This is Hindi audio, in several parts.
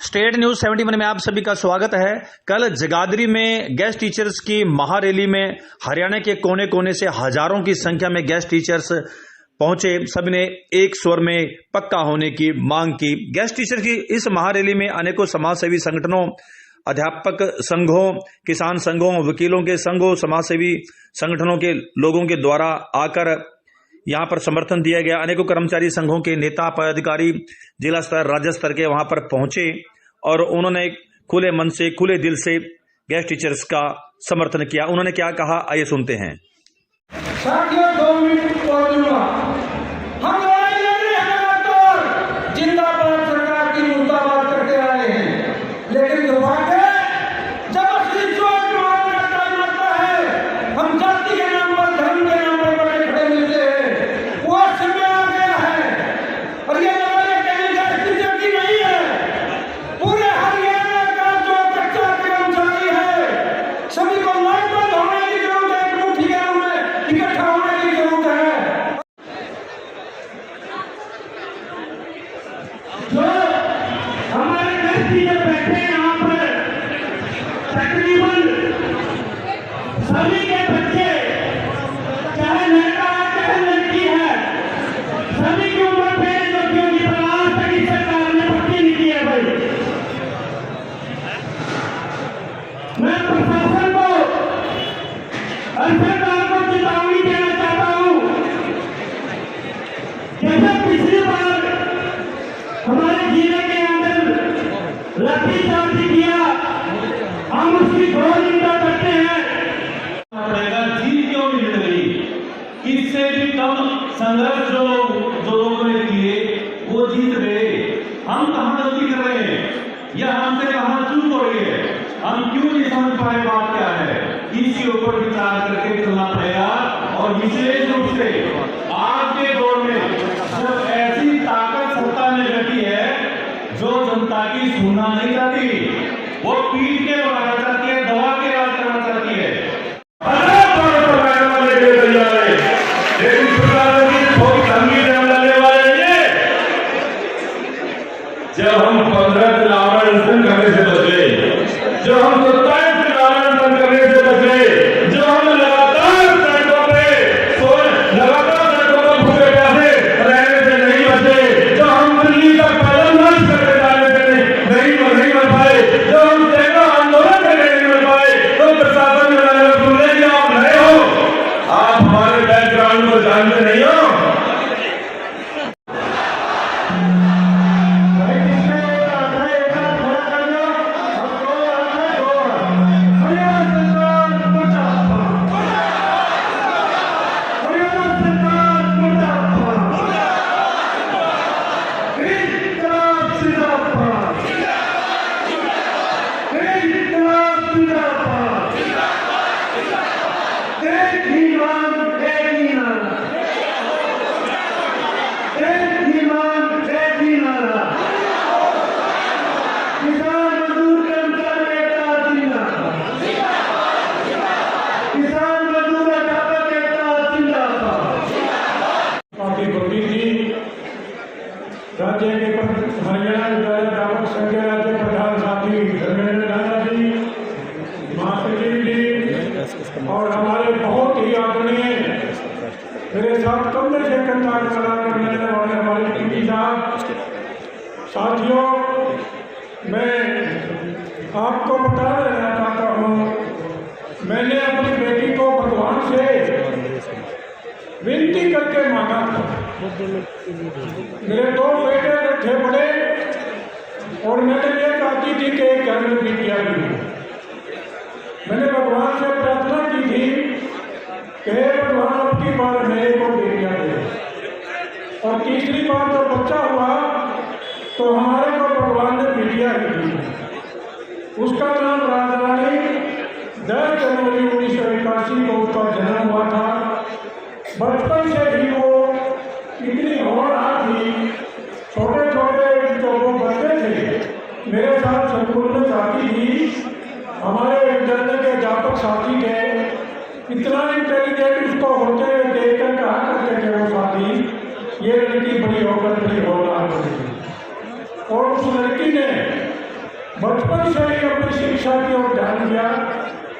स्टेट न्यूज 71 में आप सभी का स्वागत है। कल जगाधरी में गेस्ट टीचर्स की महारैली में हरियाणा के कोने कोने से हजारों की संख्या में गेस्ट टीचर्स पहुंचे। सबने एक स्वर में पक्का होने की मांग की। गेस्ट टीचर की इस महारैली में अनेकों समाजसेवी संगठनों, अध्यापक संघों, किसान संघों, वकीलों के संघों, समाजसेवी संगठनों के लोगों के द्वारा आकर यहां पर समर्थन दिया गया। अनेकों कर्मचारी संघों के नेता, पदाधिकारी जिला स्तर, राज्य स्तर के वहां पर पहुंचे और उन्होंने खुले मन से, खुले दिल से गेस्ट टीचर्स का समर्थन किया। उन्होंने क्या कहा, आइए सुनते हैं। साथियों, 2 मिनट और दूंगा। हम लड़ाई लड़ रहे हैं तो जिंदाबाद सरकार की मुर्दाबाद करते आए हैं, लेकिन दुर्भाग्य जब असली चोट मारने का टाइम आता है, हम जाति के नाम पर, धर्म के नाम पर बड़े खड़े मिलते हैं। वो समय आ गया है और ये लड़ाई अकेली गेस्ट टीचर की नहीं है। पूरे हरियाणा का जो कच्चा कर्मचारी है, सभी को लाइनबद्ध होने की जरूरत है, एक मुट्ठी के रूप में इकट्ठा होने की जरूरत है। जो हमारे गेस्ट टीचर बैठे हैं यहाँ पर, तकरीबन सभी के बच्चे, चाहे लड़का है चाहे लड़की है, सभी की उम्र पे लड़कियों की आज तक इस सरकार ने भर्ती नहीं की है। भाई, मैं प्रशासन को और सरकार को चेतावनी देना चाहता हूं। जैसे पिछली बार हमारे जिले के अंदर लाठीचार्ज किया, हम उसकी घोर निंदा करते हैं। जीत क्यों नहीं मिल रही? इससे भी कम संघर्ष जो लोगों ने किए वो जीत गए। हम कहां गलती कर रहे हैं या हमसे कहां चूक हो रही है? हम क्यों नहीं समझ पाए बात क्या है? इसके ऊपर विचार करके चलना पड़ेगा। और विशेष रूप से आज के दौर में जब ऐसी ताकत सत्ता में बैठी है जो जनता की सुनना नहीं चाहती, वो पीठ के बढ़ाना चाहती है, दबा के राज करना चाहती है। जब हम 15 चुनाव करने से बचे, जब हम 27 चुनाव करने से बचे, जब हम लगातार सड़कों पर भूखे प्यासे रहने से नहीं बचे, जब हम दिल्ली का कदम नष्ट करके जाने से नहीं बच पाए, जब हम तेरा आंदोलन से नहीं बच पाए, तो प्रशासन में सुनने के आप नए हो, आप हमारे बैकग्राउंड को जानते नहीं हो। राज्य के हरियाणा अध्यापक संघ के राज्य प्रधान साथी धर्मेंद्र नाना जी, मास्टर जी और हमारे बहुत ही आदरणीय मेरे साथ कमरे से कंधार करने वाले हमारे पीटी साहब, साथियों, मैं आपको बता देना चाहता हूँ, मैंने अपनी बेटी को भगवान से विनती करके मांगा था। मेरे 2 बेटे थे बड़े और मैंने ये चाहती थी कि एक घर में बेटियां भी। मैंने भगवान से प्रार्थना की थी कि हे भगवान, अब की बार मेरे को बेटियां दे। और तीसरी बार जब बच्चा हुआ तो हमारे को भगवान ने बेटियां दी। उसका नाम राजरानी 10 जनवरी 1981 को उसका जन्म हुआ था। बचपन से ही वो इतनी होनहार थी, छोटे छोटे जो वो बच्चे थे मेरे साथ स्कूल में जाती थी, हमारे विद्यालय के अध्यापक साथी थे, इतना इंटेलिजेंट उसको होते हुए देखकर कहा करते थे वो साथी, ये लड़की बड़ी होकर बड़ी होनहार बनी। और उस लड़की ने बचपन से ही अपनी शिक्षा की ओर ध्यान दिया।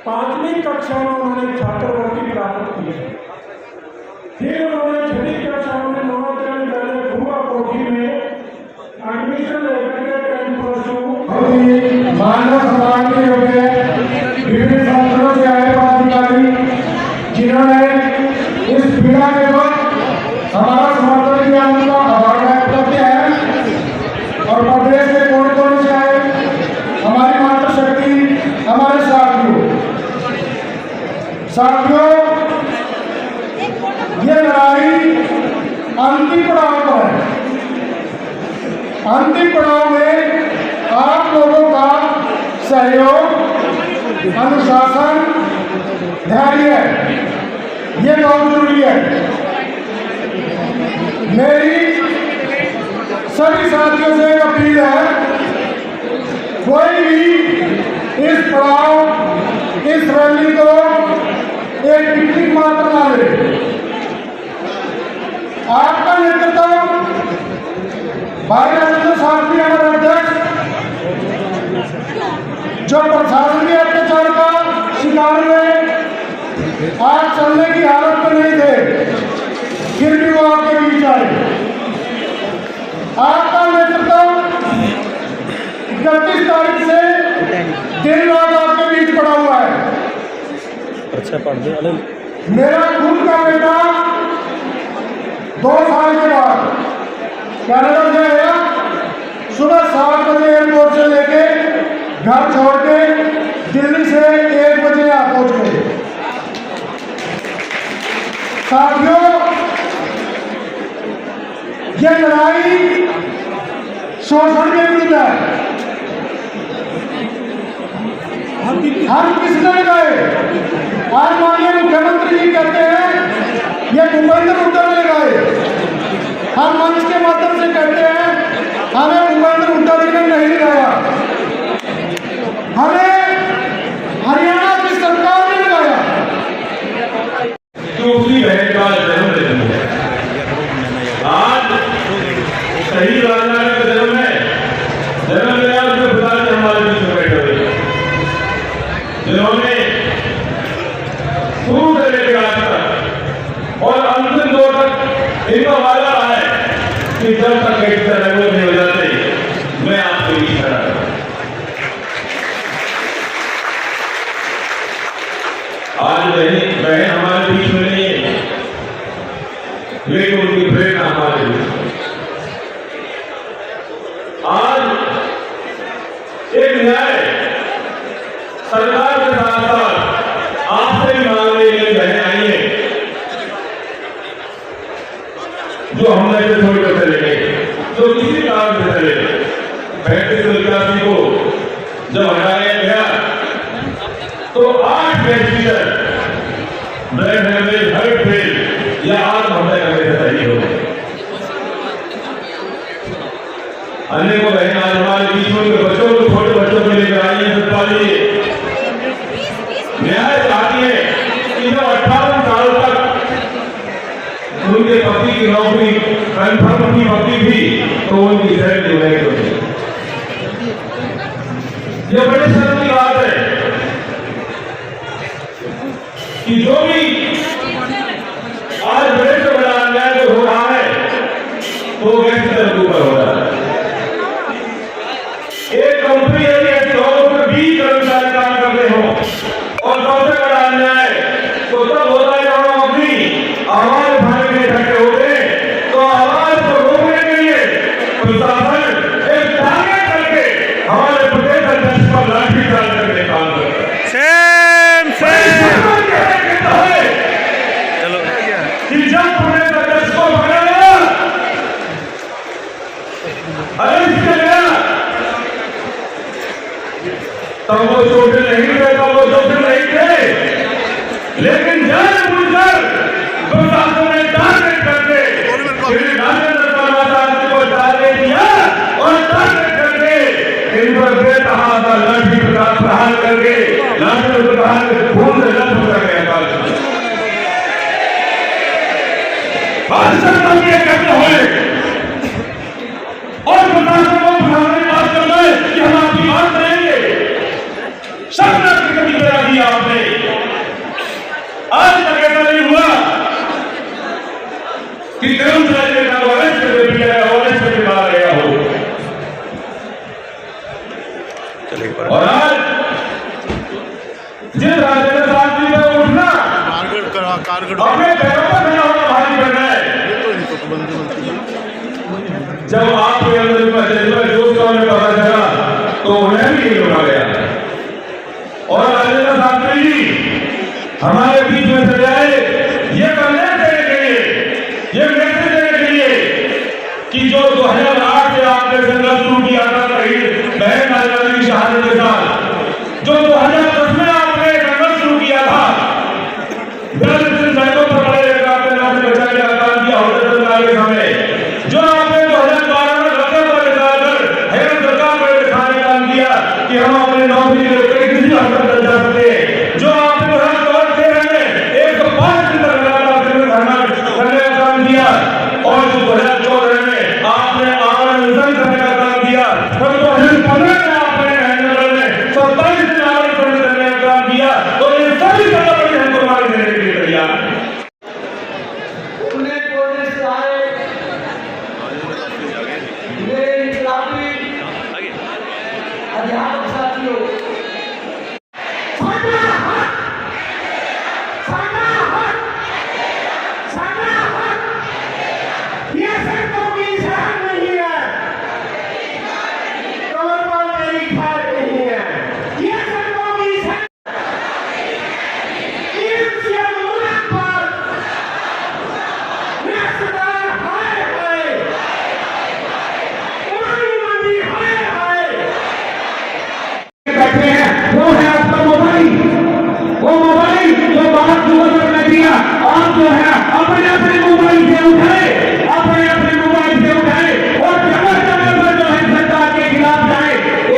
5वीं कक्षा में उन्होंने छात्रवृत्ति प्राप्त की। फिर उन्होंने 6वीं कक्षा में नवोदय विद्यालय भुआ कोठी में एडमिशन लेकर मानव समाज के योग्य विभिन्न संस्थानों से आए पदाधिकारी जिन्होंने इस पीड़ा के वक्त हमारा समर्थन किया, उनका आभार व्यक्त करते हैं। और प्रदेश के कोने कोने से आए हमारी मातृशक्ति, हमारे साथियों, ये लड़ाई अंतिम पड़ाव पर है। अंतिम पड़ाव में आप लोगों का सहयोग, अनुशासन, धैर्य, ये बहुत जरूरी है। मेरी सभी साथियों से एक अपील है, कोई भी इस पड़ाव, इस रैली को एक पिकनिक मात्र ना ले। आपका नेतृत्व भाई राजेंद्र साहब जी, हमारे अध्यक्ष, जो प्रशासन के अत्याचार का शिकार हुए, आज चलने की हालत में नहीं थे, फिर भी वो आपके बीच आए। आपका नेतृत्व 31 तारीख से दिन रात आपके बीच पड़ा हुआ है। अच्छा पढ़ दे। मेरा खुद का बेटा 2 साल के बाद कनाडा से आया, सुबह 7 बजे एयरपोर्ट से लेके घर छोड़ के दिल्ली से 1 बजे यहाँ पहुंच गए। साथियों, यह लड़ाई शोषण के विरुद्ध है। हम किसने लगाए? आज माननीय मुख्यमंत्री जी कहते हैं ये भूपेंद्र हुड्डा ने लगाए। हम मंच के माध्यम से कहते हैं हमें भूपेंद्र हुड्डा जी ने नहीं लगाया, हमें हरियाणा की सरकार ने लगाया। दूसरी बहन का जन्मदिन है आज, सही राजनाथ का जन्म है। जन्म लिया उसके पिता जी हमारे बीच में बैठे हुए, जिन्होंने शुरू से लेकर आज तक और अंतिम दौर तक इनका वादा रहा है कि जब तक एक तरह नहीं हो जाते मैं आपको बीच खड़ा करूं। आज बहन हमारे बीच में नहीं है, लेकिन उनकी प्रेरणा हमारे बीच में। आज एक न्याय सरकार के साथ साथ आपसे भी मांगने के लिए बहन आई है, जो हमने से छोड़ कर चले गए, जो किसी कारण से चले। 3581 को जब हटाया गया तो 8 teacher brain haemorrhage, heart fail या आत्महत्या करने से सही हो गए। अन्य को बहन आज हमारे बीच में बच्चों को, छोटे बच्चों को लेकर आई है। सत्पाली न्याय चाहती है कि जब 58 साल तक उनके पति की नौकरी कन्फर्म की होती थी तो उनकी सैलरी नहीं होती। यह बड़े शर्म की बात है कि जो भी आज बड़े से बड़ा अन्याय जो हो रहा है वो व्यक्ति के ऊपर हो रहा है। एक कंपनी यदि 120 कर्मचारी काम करते हो और सबसे बड़ा अन्याय तो तब होता है जब हम अपनी आवाज उठाने में इकट्ठे होते हैं, तो आवाज को रोकने के लिए प्रशासन एक टारगेट करके हमारे प्रदेश अध्यक्ष पर लाठीचार्ज करके काम करता है। चलो कि जब प्रदेश अध्यक्ष को पकड़ा गया, अरेस्ट किया गया, तब वो छोटे नहीं थे, तब वो छोटे नहीं थे, लेकिन जानबूझकर प्रशासन ने टारगेट करके श्री राजेंद्र साहब को टारगेट किया और टारगेट करके इन पर बेतहाशा लाठी प्रहार करके लाठी प्रहार के खून से लत हो गया। हम ये करते हुए और प्रशासन को प्रधानमंत्री बात करना है कि हम आपकी बात करें और आज जिस राजेंद्र साहब जी को उठना अपने पैरों पर खड़ा होना भारी पड़ रहा है। जब आपके अंदर जोश का उन्हें पता चला तो उन्हें भी नहीं रोका गया और राजेंद्र साहब जी हमारे बीच में चले आए ये संदेश देने के लिए, ये मैसेज देने के लिए कि जो 2008 से आपने संघर्ष शुरू किया था बहन नारायण की शहादत के साथ, जो 2010 में आपने संघर्ष शुरू किया था, सैनिकों पर पड़े आपने नाम से बचा के काम किया होटल सरकार के समय, जो आपने 2012 में रकम पर निकालकर हेमंत सरकार पर दिखाने का काम किया कि हम अपने नौकरी के किसी हद तक चल जा सकते हैं, जो आपने 2013 में 105 दिन तक लगातार करने का काम किया और जो 2014 में आपने आंदोलन करने का काम किया, और 2015 में आपने हैदराबाद में 27 दिन आंदोलन करने का काम किया, तो ये सभी कदम हम कुर्बानी देने के लिए तैयार हैं। उन्हें बोलने से आए मेरे इस्लामी अध्यापक साथियों, ये सैनिकों की शहर नहीं है, कमर पर मेरी खार नहीं है, ये सैनिकों की शहर बैठे हैं वो है आपका मोबाइल, वो मोबाइल जो बाहर गवर्नमेंट ने दिया, आप जो है अपने अपने मोबाइल से उठाए, अपने अपने मोबाइल से उठाए और जगह जगह पर जो है सरकार के खिलाफ जाए।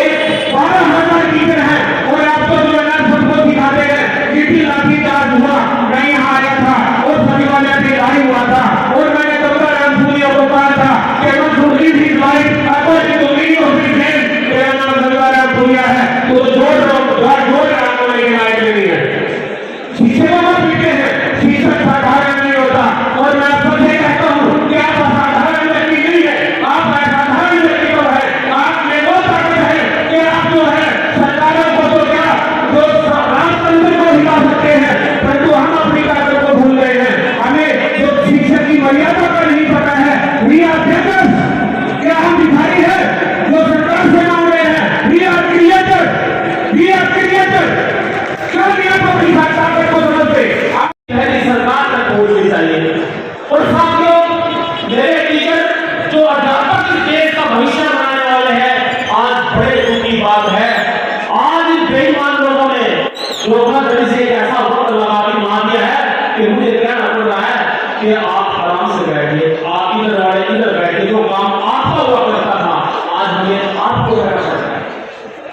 एक 12,000 टीचर हैं और आपको जो है सबको दिखाते हैं किसी लाठी चार्ज हुआ, मैं यहाँ आया था और सभी वाले से लड़ाई हुआ था और मैंने कब्जा राम सूर्य को कहा था कि मैं सूर्य की लाइट अगर तो नहीं हो सकती है, मेरा नाम कब्जा राम सूर्य है, तो जोड़ रहा हूँ लेकिन लाइट नहीं है। शीशे को मत पीटे हैं, शीशा साधारण नहीं होता और मैं सबसे कहता हूँ कि आप असाधारण व्यक्ति नहीं है, आप असाधारण व्यक्ति को है, आप में वो ताकत है कि आप जो है सरकारों को तो क्या जो राजतंत्र को हिला सकते हैं, परंतु हम अपनी ताकत को भूल गए हैं। हमें जो शिक्षा की मर्यादा का नहीं पता है, वी आर बेकर्स, क्या हम भिखारी है जो सरकार से मांग रहे हैं, we are creator, we are creator. क्यों नहीं आप अपनी ताकत को समझते? आप सरकार तक पहुंचनी चाहिए। और साथियों, मेरे टीचर जो अध्यापक इस देश का भविष्य बनाने वाले हैं, आज बड़े दुख की बात है, आज इन बेईमान लोगों ने धोखाधड़ी से एक ऐसा वक्त लगा के मार दिया है कि मुझे कहना पड़ रहा है कि आप आराम से बैठिए, आप इधर वाले इधर बैठिए, जो काम आपका हुआ करता था आज हमें आपको करना पड़ रहा है।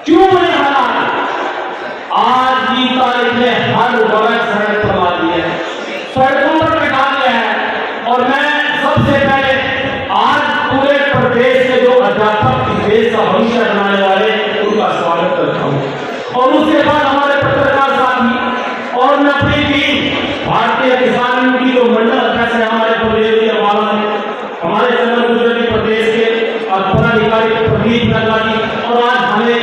क्यों बने हालात? आज की तारीख में हर जगह सड़क पर ला दी है, सड़कों पर बैठा दिया है और मैं सबसे पहले आज पूरे प्रदेश के जो अध्यापक इस देश का भविष्य बनाने वाले उनका स्वागत करता हूँ और उसके बाद हमारे पत्रकार साथी और मैं अपनी टीम भारतीय किसान यूनियन की जो मंडल अध्यक्ष है हमारे प्रदेश के अम्बाला से, हमारे चंद्र गुजराती प्रदेश के पदाधिकारी प्रदीप नड्डा जी, और आज हमें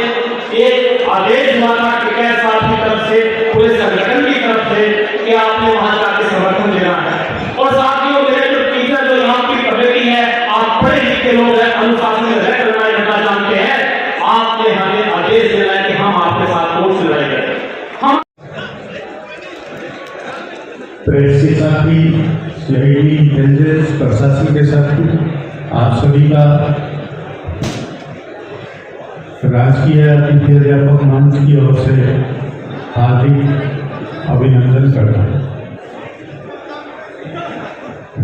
एक आदेश माना टिकैत साहब की तरफ से, पूरे संगठन की तरफ से कि आपने वहां जाकर समर्थन देना है। और साथियों, मेरे जो टीचर जो यहाँ की कमेटी है, आप पढ़े लिखे लोग हैं, अनुशासन में रहना जानते हैं, आपने हमें आदेश देना है कि हम आपके साथ कोर्स लड़ाई करें। हम प्रेस के साथी, सीआईडी, इंटेलिजेंस, प्रशासन के साथी, आप सभी का राजकीय अतिथि अध्यापक मंच की ओर से हार्दिक अभिनंदन करता हूँ।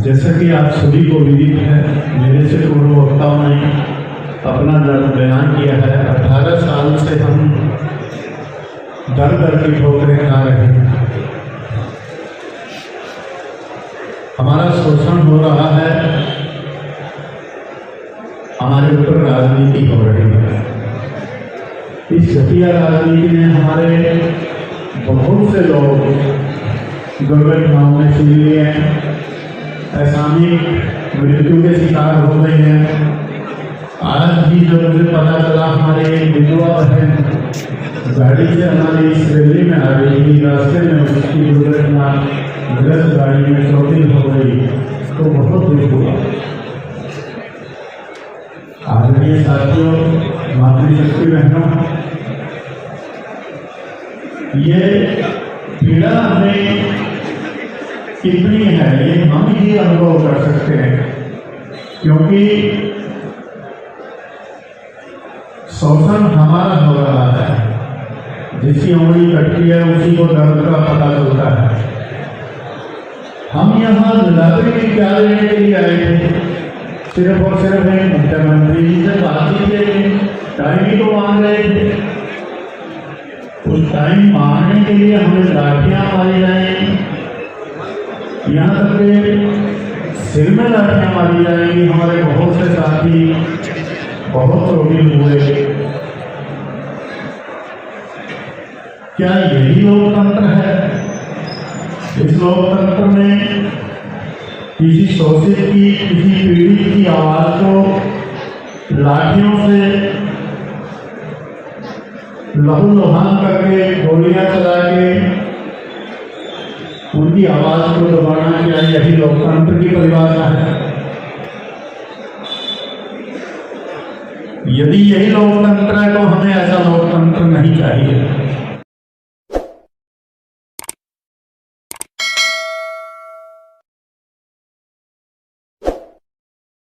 जैसा कि आप सभी को विदित है, मेरे से पूर्व वक्ताओं ने अपना बयान किया है, 18 साल से हम दर दर की ठोकरें खा रहे हैं, हमारा शोषण हो रहा है, हमारे ऊपर राजनीति हो रही है। इस घटिया राजनीति ने हमारे बहुत से लोग दुर्घटनाओं में सिल लिए हैं, असामयिक मृत्यु के शिकार हो गए हैं। आज भी जो मुझे पता चला, हमारे विधवा बहन गाड़ी से हमारी इस रैली में आ रही थी, रास्ते में उसकी दुर्घटना गलत गाड़ी में चोटिल हो गई तो बहुत दुख हुआ। आदरणीय साथियों, मातृशक्ति बहनों, ये पीड़ा हमें कितनी है ये हम ही अनुभव कर सकते हैं, क्योंकि शोषण हमारा हो रहा है। जिसकी उंगली कटती है उसी को दर्द का पता चलता है। हम यहाँ नागरिक क्या लेने के लिए आए थे? सिर्फ और सिर्फ एक मुख्यमंत्री जी से बातचीत के लिए टाइम ही तो मांग रहे थे। उस टाइम मांगने के लिए हमें लाठियां मारी जाएंगी, यहाँ तक के सिर में लाठियां मारी जाएंगी। हमारे बहुत से साथी बहुत चोटिल हुए। क्या यही लोकतंत्र है? इस लोकतंत्र में किसी शोषित की, किसी पीड़ित की आवाज को लाठियों से लहूलुहान करके, गोलियां चला के उनकी आवाज को दबाना, क्या यही लोकतंत्र की परिभाषा है? यदि यही लोकतंत्र है तो हमें ऐसा लोकतंत्र नहीं चाहिए।